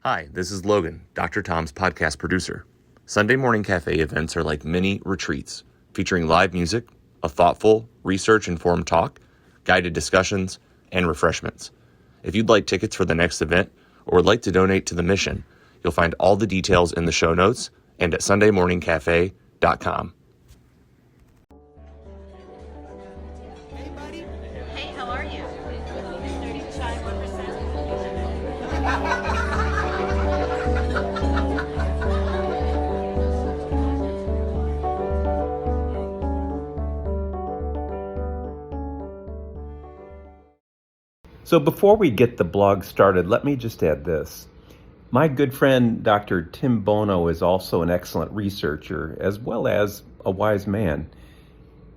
Hi, this is Logan, Dr. Tom's podcast producer. Sunday morning cafe events are like mini retreats, featuring live music, a thoughtful, research-informed talk, guided discussions, and refreshments. If you'd like tickets for the next event or would like to donate to the mission, you'll find all the details in the show notes and at sundaymorningcafe.com. Hey, buddy. Hey, how are you? 30 shy 1%. So before we get the blog started, let me just add this. My good friend, Dr. Tim Bono, is also an excellent researcher as well as a wise man.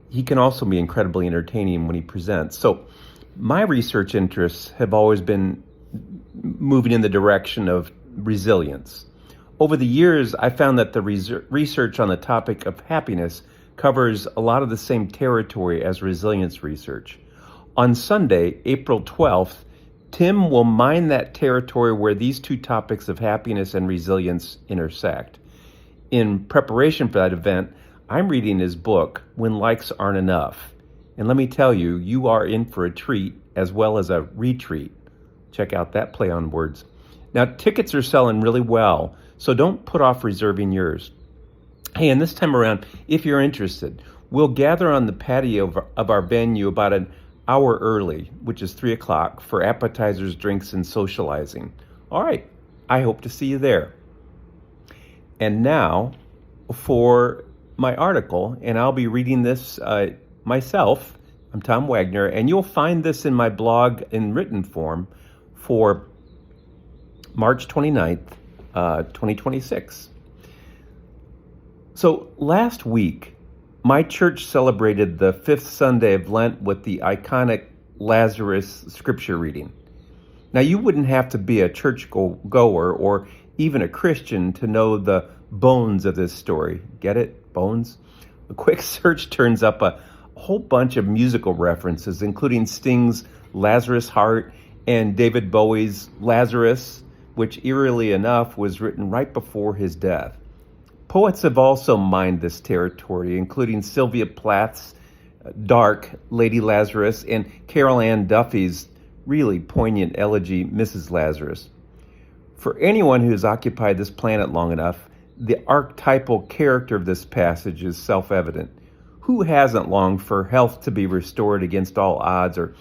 He can also be incredibly entertaining when he presents. So my research interests have always been moving in the direction of resilience. Over the years, I found that the research on the topic of happiness covers a lot of the same territory as resilience research. On Sunday, April 12th, Tim will mine that territory where these two topics of happiness and resilience intersect. In preparation for that event, I'm reading his book, When Likes Aren't Enough. And let me tell you, you are in for a treat as well as a retreat. Check out that play on words. Now, tickets are selling really well, so don't put off reserving yours. Hey, and this time around, if you're interested, we'll gather on the patio of our venue about an hour early, which is 3 o'clock, for appetizers, drinks, and socializing. All right, I hope to see you there. And now for my article, and I'll be reading this myself. I'm Tom Wagner, and you'll find this in my blog in written form for March 29th, 2026. So last week, my church celebrated the fifth Sunday of Lent with the iconic Lazarus scripture reading. Now, you wouldn't have to be a church goer or even a Christian to know the bones of this story. Get it? Bones? A quick search turns up a whole bunch of musical references, including Sting's Lazarus Heart and David Bowie's Lazarus, which eerily enough was written right before his death. Poets have also mined this territory, including Sylvia Plath's Dark, Lady Lazarus, and Carol Ann Duffy's really poignant elegy, Mrs. Lazarus. For anyone who has occupied this planet long enough, the archetypal character of this passage is self-evident. Who hasn't longed for health to be restored against all odds? Or,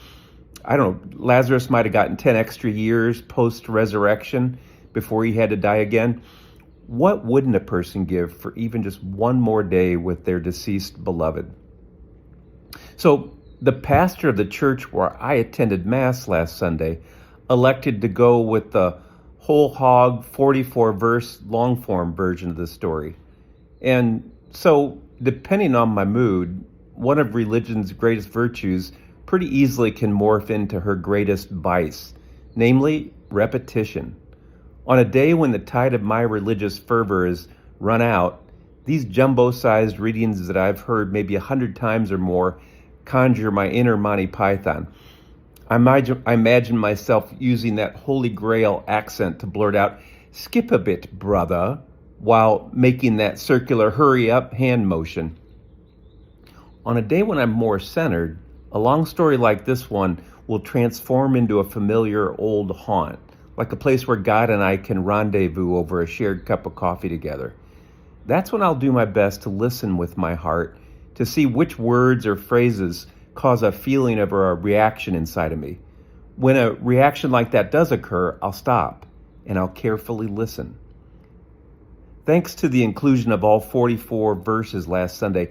I don't know, Lazarus might have gotten 10 extra years post-resurrection before he had to die again. What wouldn't a person give for even just one more day with their deceased beloved? So the pastor of the church where I attended Mass last Sunday elected to go with the whole hog 44-verse long-form version of the story. And so, depending on my mood, one of religion's greatest virtues pretty easily can morph into her greatest vice, namely repetition. On a day when the tide of my religious fervor is run out, these jumbo-sized readings that I've heard maybe 100 times or more conjure my inner Monty Python. I imagine myself using that Holy Grail accent to blurt out, "Skip a bit, brother," while making that circular hurry up hand motion. On a day when I'm more centered, a long story like this one will transform into a familiar old haunt, like a place where God and I can rendezvous over a shared cup of coffee together. That's when I'll do my best to listen with my heart, to see which words or phrases cause a feeling of or a reaction inside of me. When a reaction like that does occur, I'll stop and I'll carefully listen. Thanks to the inclusion of all 44 verses last Sunday,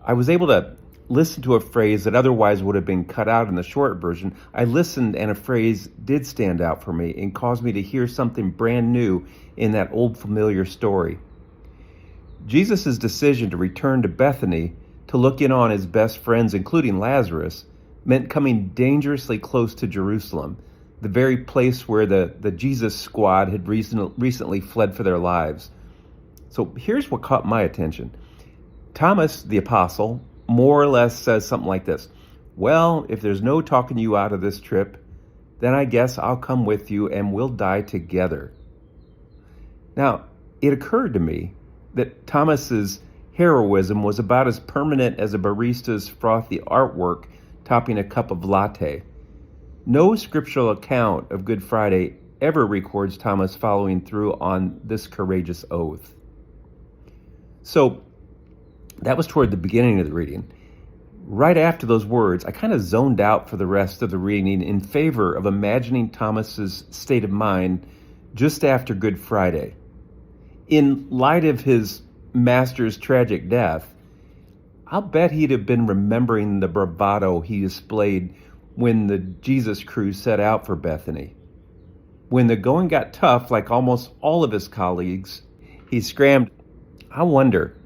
I was able to listen to a phrase that otherwise would have been cut out in the short version. I listened and a phrase did stand out for me and caused me to hear something brand new in that old familiar story. Jesus' decision to return to Bethany to look in on his best friends, including Lazarus, meant coming dangerously close to Jerusalem, the very place where the Jesus squad had recently fled for their lives. So here's what caught my attention. Thomas, the apostle, more or less says something like this: "Well, if there's no talking you out of this trip, then I guess I'll come with you and we'll die together." Now, it occurred to me that Thomas's heroism was about as permanent as a barista's frothy artwork topping a cup of latte. No scriptural account of Good Friday ever records Thomas following through on this courageous oath. So that was toward the beginning of the reading. Right after those words, I kind of zoned out for the rest of the reading in favor of imagining Thomas's state of mind just after Good Friday. In light of his master's tragic death, I'll bet he'd have been remembering the bravado he displayed when the Jesus crew set out for Bethany. When the going got tough, like almost all of his colleagues, he scrambled. I wonder,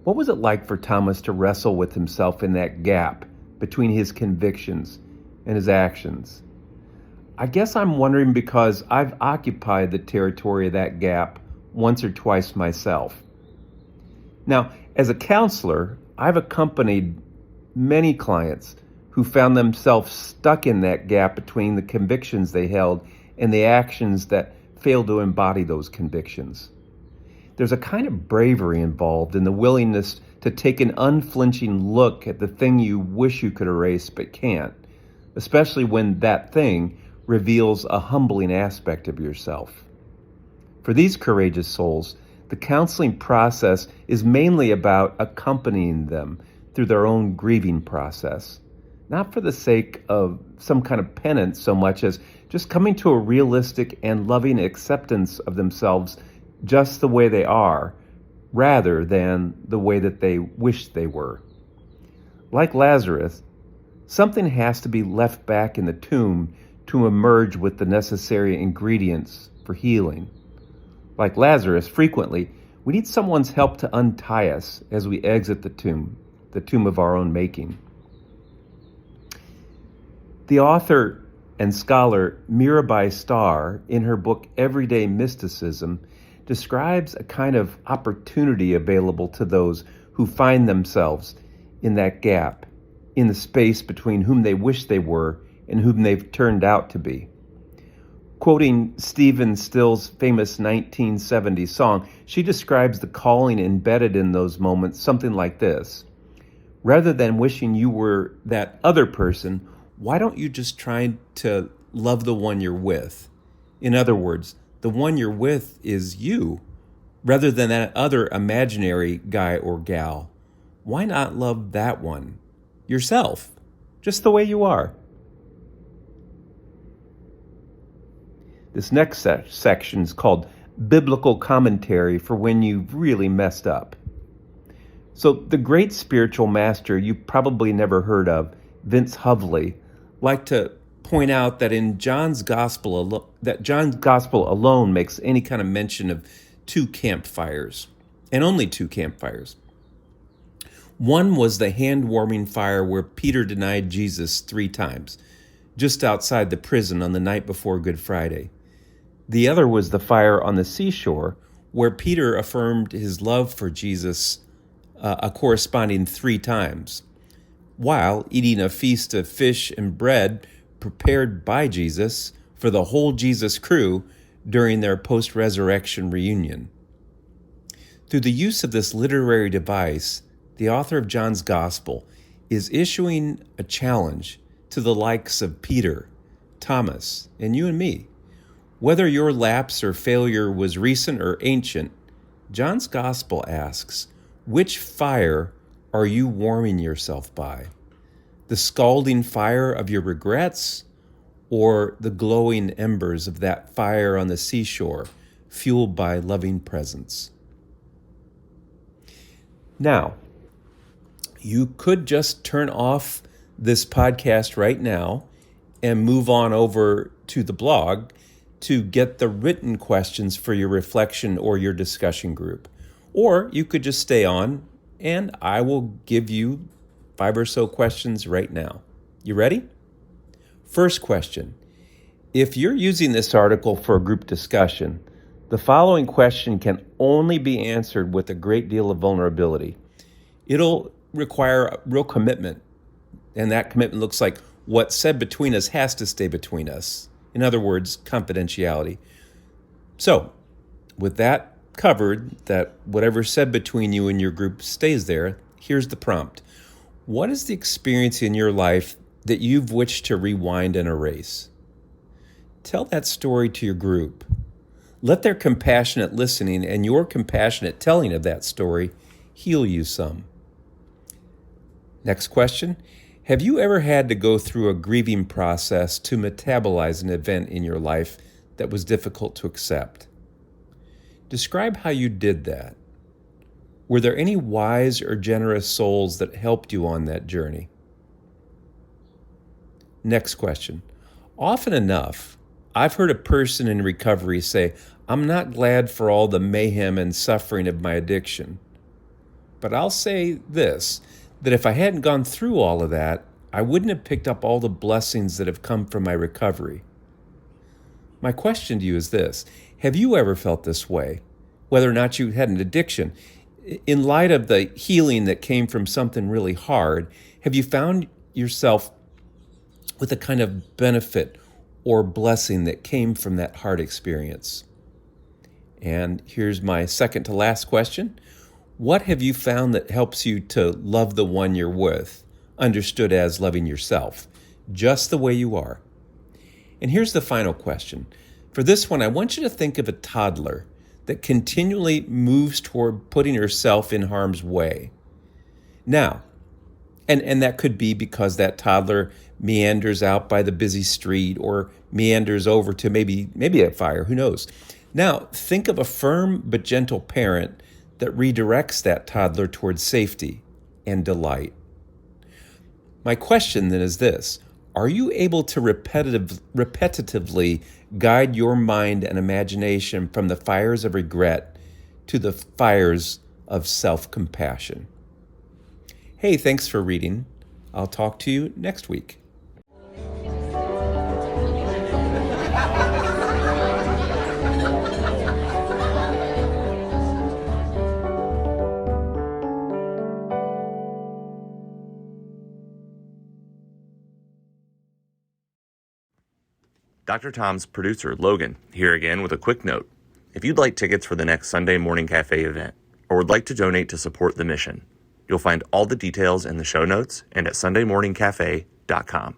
what was it like for Thomas to wrestle with himself in that gap between his convictions and his actions? I guess I'm wondering because I've occupied the territory of that gap once or twice myself. Now, as a counselor, I've accompanied many clients who found themselves stuck in that gap between the convictions they held and the actions that failed to embody those convictions. There's a kind of bravery involved in the willingness to take an unflinching look at the thing you wish you could erase but can't, especially when that thing reveals a humbling aspect of yourself. For these courageous souls, the counseling process is mainly about accompanying them through their own grieving process, not for the sake of some kind of penance so much as just coming to a realistic and loving acceptance of themselves just the way they are, rather than the way that they wish they were. Like Lazarus, something has to be left back in the tomb to emerge with the necessary ingredients for healing. Like Lazarus, frequently, we need someone's help to untie us as we exit the tomb of our own making. The author and scholar Mirabai Starr, in her book Everyday Mysticism, describes a kind of opportunity available to those who find themselves in that gap, in the space between whom they wish they were and whom they've turned out to be. Quoting Stephen Still's famous 1970 song, she describes the calling embedded in those moments something like this: rather than wishing you were that other person, why don't you just try to love the one you're with? In other words, the one you're with is you, rather than that other imaginary guy or gal. Why not love that one? Yourself, just the way you are. This next section is called Biblical Commentary for When You've Really Messed Up. So the great spiritual master you probably never heard of, Vince Hovley, liked to point out that in John's Gospel alone makes any kind of mention of two campfires, and only two campfires. One was the hand-warming fire where Peter denied Jesus 3 times, just outside the prison on the night before Good Friday. The other was the fire on the seashore, where Peter affirmed his love for Jesus a corresponding 3 times, while eating a feast of fish and bread prepared by Jesus for the whole Jesus crew during their post-resurrection reunion. Through the use of this literary device, the author of John's Gospel is issuing a challenge to the likes of Peter, Thomas, and you and me. Whether your lapse or failure was recent or ancient, John's Gospel asks, which fire are you warming yourself by? The scalding fire of your regrets, or the glowing embers of that fire on the seashore, fueled by loving presence? Now, you could just turn off this podcast right now and move on over to the blog to get the written questions for your reflection or your discussion group. Or you could just stay on and I will give you 5 or so questions right now. You ready? First question. If you're using this article for a group discussion, the following question can only be answered with a great deal of vulnerability. It'll require a real commitment, and that commitment looks like what's said between us has to stay between us. In other words, confidentiality. So, with that covered that whatever's said between you and your group stays there, here's the prompt. What is the experience in your life that you've wished to rewind and erase? Tell that story to your group. Let their compassionate listening and your compassionate telling of that story heal you some. Next question. Have you ever had to go through a grieving process to metabolize an event in your life that was difficult to accept? Describe how you did that. Were there any wise or generous souls that helped you on that journey? Next question. Often enough, I've heard a person in recovery say, I'm not glad for all the mayhem and suffering of my addiction. But I'll say this, that if I hadn't gone through all of that, I wouldn't have picked up all the blessings that have come from my recovery. My question to you is this. Have you ever felt this way, whether or not you had an addiction? In light of the healing that came from something really hard, have you found yourself with a kind of benefit or blessing that came from that hard experience? And here's my second to last question. What have you found that helps you to love the one you're with, understood as loving yourself, just the way you are? And here's the final question. For this one, I want you to think of a toddler that continually moves toward putting herself in harm's way. Now, and that could be because that toddler meanders out by the busy street or meanders over to maybe a fire, who knows? Now, think of a firm but gentle parent that redirects that toddler towards safety and delight. My question then is this. Are you able to repetitively guide your mind and imagination from the fires of regret to the fires of self-compassion? Hey, thanks for reading. I'll talk to you next week. Dr. Tom's producer, Logan, here again with a quick note. If you'd like tickets for the next Sunday Morning Cafe event or would like to donate to support the mission, you'll find all the details in the show notes and at sundaymorningcafe.com.